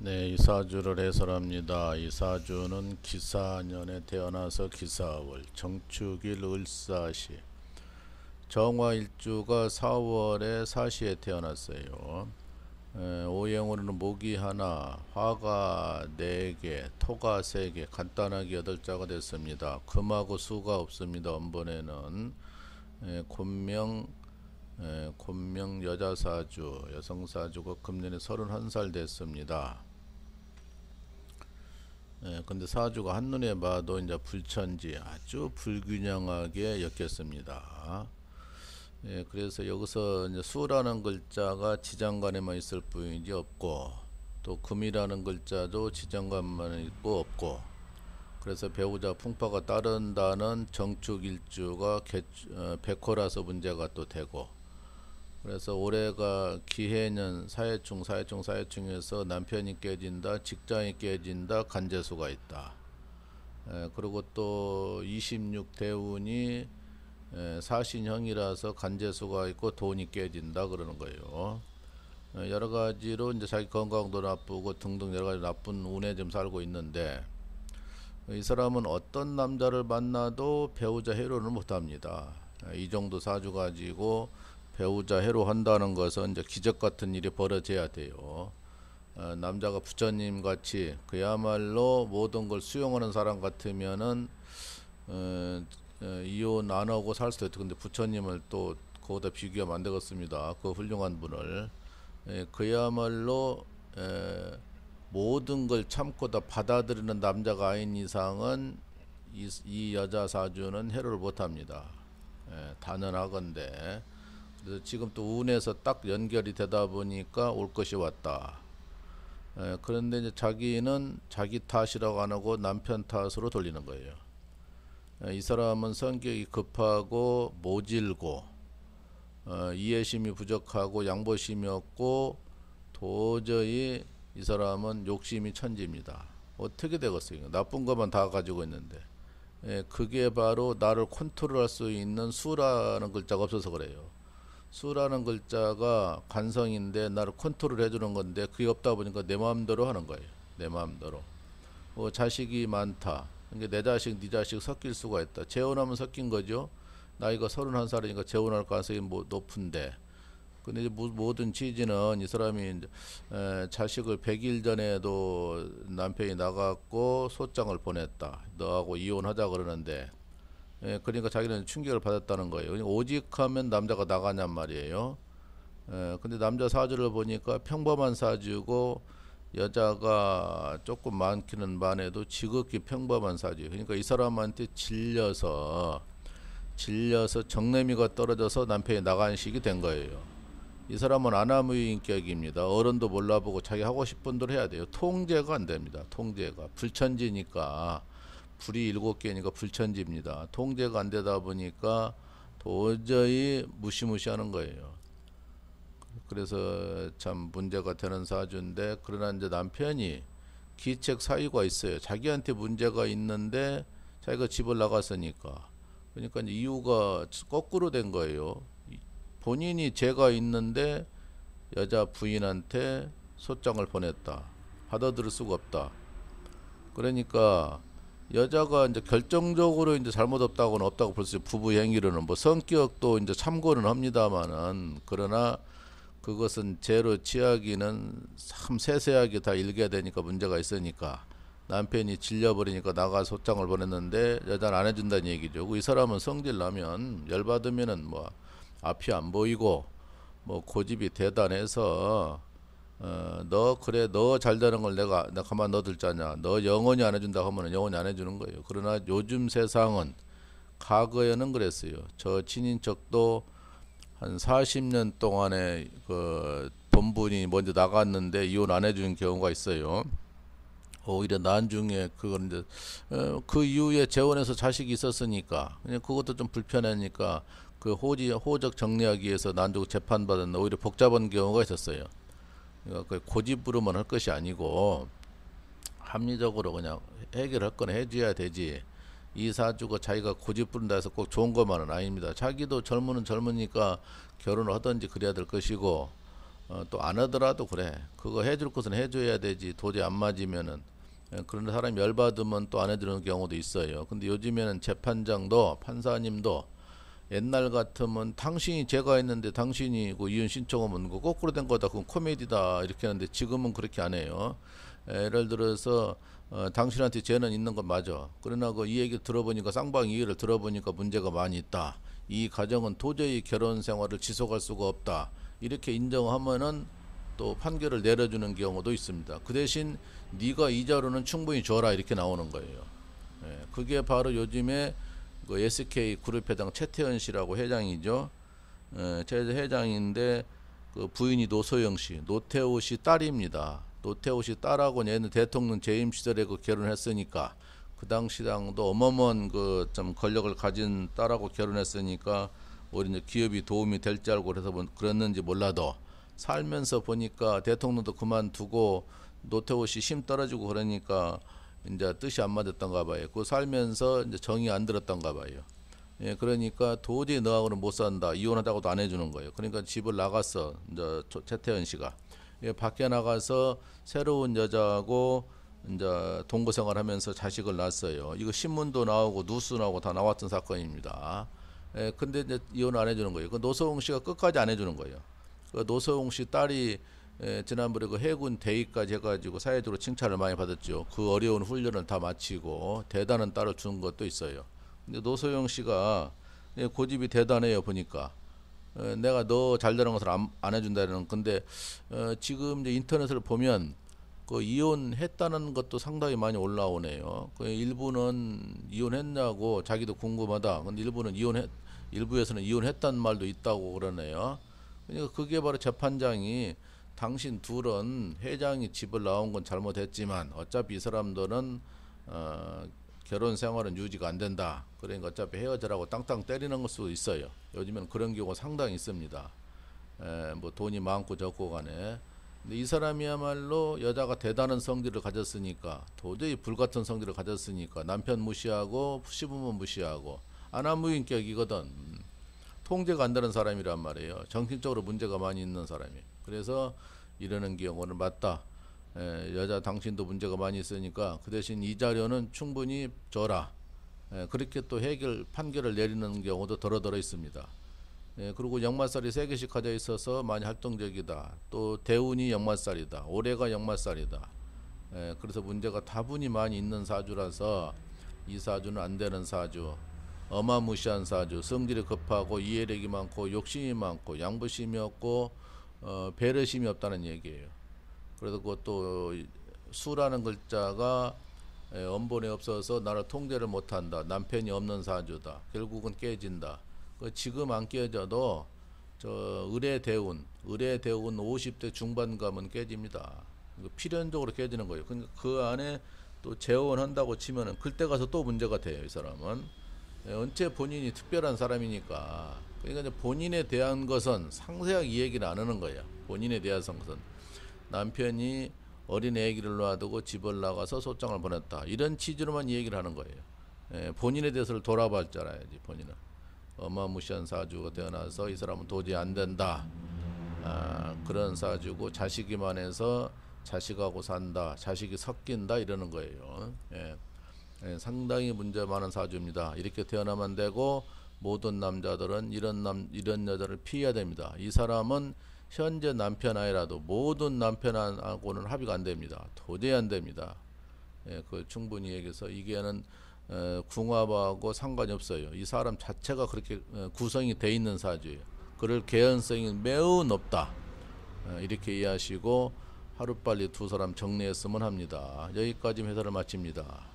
네, 이사주를 해설합니다. 이사주는 기사년에 태어나서 기사월, 정축일 을사시, 정화일주가 4월에 사시에 태어났어요. 오행으로는 목이 하나, 화가 4개, 토가 3개, 간단하게 8자가 됐습니다. 금하고 수가 없습니다. 음번에는 곤명 곤명 여자사주, 여성사주가 금년에 31살 됐습니다. 근데 사주가 한눈에 봐도 이제 불천지 아주 불균형하게 엮였습니다. 그래서 여기서 이제 수라는 글자가 지장간에만 있을 뿐이지 없고, 또 금이라는 글자도 지장간만 있고 없고, 그래서 배우자 풍파가 따른다는 정축일주가 백호라서 문제가 또 되고, 그래서 올해가 기해년 사해충에서 남편이 깨진다, 직장이 깨진다, 간재수가 있다. 그리고 또 26대운이 사신형이라서 간재수가 있고 돈이 깨진다 그러는 거예요. 여러 가지로 이제 자기 건강도 나쁘고 등등 여러 가지 나쁜 운에 좀 살고 있는데, 이 사람은 어떤 남자를 만나도 배우자 해로는 못합니다. 이 정도 사주 가지고 배우자 해로한다는 것은 이제 기적 같은 일이 벌어져야 돼요. 남자가 부처님 같이 그야말로 모든 걸 수용하는 사람 같으면은 이혼 안 하고 살 수도 있고, 근데 부처님을 또 그거보다 비교하면 안 되겠습니다. 그 훌륭한 분을 그야말로 모든 걸 참고 다 받아들이는 남자가 아닌 이상은 이 여자 사주는 해로를 못합니다. 단언하건대. 그래서 지금 또 운에서 딱 연결이 되다 보니까 올 것이 왔다. 그런데 이제 자기는 자기 탓이라고 안 하고 남편 탓으로 돌리는 거예요. 이 사람은 성격이 급하고 모질고, 이해심이 부족하고 양보심이 없고, 도저히 이 사람은 욕심이 천지입니다. 어떻게 되겠어요? 나쁜 것만 다 가지고 있는데. 그게 바로 나를 컨트롤할 수 있는 수라는 글자가 없어서 그래요. 수라는 글자가 관성인데 나를 컨트롤 해주는 건데, 그게 없다 보니까 내 마음대로 하는 거예요. 내 마음대로. 자식이 많다. 그러니까 내 자식, 네 자식 섞일 수가 있다. 재혼하면 섞인 거죠. 나이가 31살이니까 재혼할 가능성이 높은데, 근데 이제 모든 취지는 이 사람이 이제 자식을 100일 전에도 남편이 나갔고 소장을 보냈다. 너하고 이혼하자 그러는데, 그러니까 자기는 충격을 받았다는 거예요. 그러니까 오직하면 남자가 나가냔 말이에요. 근데 남자 사주를 보니까 평범한 사주고, 여자가 조금 많기는 많아도 지극히 평범한 사주. 그러니까 이 사람한테 질려서 정내미가 떨어져서 남편이 나간 식이 된 거예요. 이 사람은 아나무인격입니다. 어른도 몰라보고 자기 하고 싶은 대로 해야 돼요. 통제가 안 됩니다. 통제가 불천지니까, 불이 7개니까 불천지입니다. 통제가 안 되다 보니까 도저히 무시무시하는 거예요. 그래서 참 문제가 되는 사주인데, 그러나 이제 남편이 기책 사유가 있어요. 자기한테 문제가 있는데 자기가 집을 나갔으니까. 그러니까 이제 이유가 거꾸로 된 거예요. 본인이 죄가 있는데 여자 부인한테 소장을 보냈다. 받아들일 수가 없다. 그러니까 여자가 이제 결정적으로 이제 잘못 없다고는 없다고 볼 수 있어요. 부부 행위로는 뭐 성격도 이제 참고는 합니다만은, 그러나 그것은 죄로 취하기는 참 세세하게 다 읽어야 되니까 문제가 있으니까, 남편이 질려버리니까 나가 소장을 보냈는데 여자는 안 해준다는 얘기죠. 이 사람은 성질 나면 열받으면은 뭐 앞이 안 보이고 뭐 고집이 대단해서, 너 그래 너 잘 되는 걸 내가 가만 놔둘 자냐, 너 영원히 안 해준다 하면 영원히 안 해주는 거예요. 그러나 요즘 세상은, 과거에는 그랬어요. 저 친인척도 한 40년 동안에 그 본분이 먼저 나갔는데 이혼 안 해주는 경우가 있어요. 오히려 나중에 그건 이제 그 이후에 재혼해서 자식이 있었으니까 그냥 그것도 좀 불편하니까 그 호적 정리하기 위해서 난중 재판받았는데 오히려 복잡한 경우가 있었어요. 그러니까 그 고집부로만 할 것이 아니고 합리적으로 그냥 해결할 건 해줘야 되지. 이 사주가 자기가 고집 부른다 해서 꼭 좋은 것만은 아닙니다. 자기도 젊으니까 결혼을 하든지 그래야 될 것이고, 또 안 하더라도 그래. 그거 해줄 것은 해줘야 되지. 도저히 안 맞으면은. 그런 사람이 열받으면 또 안 해주는 경우도 있어요. 근데 요즘에는 재판장도 판사님도 옛날 같으면 당신이 죄가 있는데 당신이 그 이혼 신청하면 그 거꾸로 된 거다. 그건 코미디다. 이렇게 하는데 지금은 그렇게 안 해요. 예를 들어서 당신한테 죄는 있는 건 맞아. 그러나 그 이 얘기 들어보니까 쌍방 얘기를 들어보니까 문제가 많이 있다. 이 가정은 도저히 결혼 생활을 지속할 수가 없다. 이렇게 인정하면은 또 판결을 내려주는 경우도 있습니다. 그 대신 네가 이자료는 충분히 줘라 이렇게 나오는 거예요. 그게 바로 요즘에 그 SK 그룹 회장 최태원 씨라고 회장이죠. 회장인데 그 부인이 노소영 씨, 노태우 씨 딸입니다. 노태우 씨 딸하고 얘는 대통령 재임 시절에 그 결혼했으니까 그 당시당도 어마어마한 그 좀 권력을 가진 딸하고 결혼했으니까 우리 이제 기업이 도움이 될지 알고 그래서 뭐 그랬는지 몰라도 살면서 보니까 대통령도 그만두고 노태우 씨 심 떨어지고 그러니까 이제 뜻이 안 맞았던가 봐요. 그 살면서 이제 정이 안 들었던가 봐요. 예, 그러니까 도저히 너하고는 못 산다. 이혼하자고도 안 해주는 거예요. 그러니까 집을 나갔어. 이제 최태원 씨가. 예, 밖에 나가서 새로운 여자하고 이제 동거 생활하면서 자식을 낳았어요. 이거 신문도 나오고 뉴스 나오고 다 나왔던 사건입니다. 예, 근데 이제 이혼 안 해주는 거예요. 그 노소영 씨가 끝까지 안 해주는 거예요. 그 노소영 씨 딸이 지난번에 그 해군 대위까지 해가지고 사회적으로 칭찬을 많이 받았죠. 그 어려운 훈련을 다 마치고 대단한 딸을 준 것도 있어요. 근데 노소영 씨가 고집이 대단해요. 보니까 내가 너 잘되는 것을 안 해준다는. 근데 지금 이제 인터넷을 보면 그 이혼했다는 것도 상당히 많이 올라오네요. 그 일부는 이혼했냐고 자기도 궁금하다. 근데 일부에서는 이혼했다는 말도 있다고 그러네요. 그러니까 그게 바로 재판장이 당신 둘은 회장이 집을 나온 건 잘못했지만 어차피 이 사람들은 결혼 생활은 유지가 안 된다. 그러니까 어차피 헤어져라고 땅땅 때리는 걸 수도 있어요. 요즘엔 그런 경우가 상당히 있습니다. 뭐 돈이 많고 적고 간에. 근데 이 사람이야말로 여자가 대단한 성질을 가졌으니까 도저히 불같은 성질을 가졌으니까 남편 무시하고 시부모 무시하고 아나무인격이거든. 통제가 안 되는 사람이란 말이에요. 정신적으로 문제가 많이 있는 사람이. 그래서 이러는 경우는 맞다. 여자 당신도 문제가 많이 있으니까 그 대신 이 자료는 충분히 줘라. 그렇게 또 판결을 내리는 경우도 더러더러 있습니다. 그리고 역마살이 3개씩 가져 있어서 많이 활동적이다. 또 대운이 역마살이다. 올해가 역마살이다. 그래서 문제가 다분히 많이 있는 사주라서 이 사주는 안 되는 사주. 어마무시한 사주. 성질이 급하고 이해력이 많고 욕심이 많고 양보심이 없고 배려심이 없다는 얘기예요. 그래서 그것도 수라는 글자가 원본에 없어서 나를 통제를 못한다. 남편이 없는 사주다. 결국은 깨진다. 지금 안 깨져도 저 의례대운 50대 중반 가면 깨집니다. 필연적으로 깨지는 거예요. 그 안에 또 재혼한다고 치면은 그때 가서 또 문제가 돼요. 이 사람은 언제 본인이 특별한 사람이니까. 그러니까 이제 본인에 대한 것은 상세하게 이 얘기를 안 하는 거예요. 본인에 대한 것은 남편이 어린 애기를 놔두고 집을 나가서 소장을 보냈다. 이런 취지로만 이 얘기를 하는 거예요. 본인에 대해서를 돌아볼 줄 알아야지. 본인은 어마무시한 사주가 태어나서 이 사람은 도저히 안 된다. 그런 사주고 자식이만 해서 자식하고 산다. 자식이 섞인다 이러는 거예요. 상당히 문제 많은 사주입니다. 이렇게 태어나면 안 되고 모든 남자들은 이런 여자를 피해야 됩니다. 이 사람은 현재 남편 아니라도 모든 남편하고는 합의가 안 됩니다. 도저히 안 됩니다. 그 충분히 얘기해서 이게는 궁합하고 상관이 없어요. 이 사람 자체가 그렇게 구성이 돼 있는 사주예요. 그럴 개연성이 매우 높다. 이렇게 이해하시고 하루빨리 두 사람 정리했으면 합니다. 여기까지 해설을 마칩니다.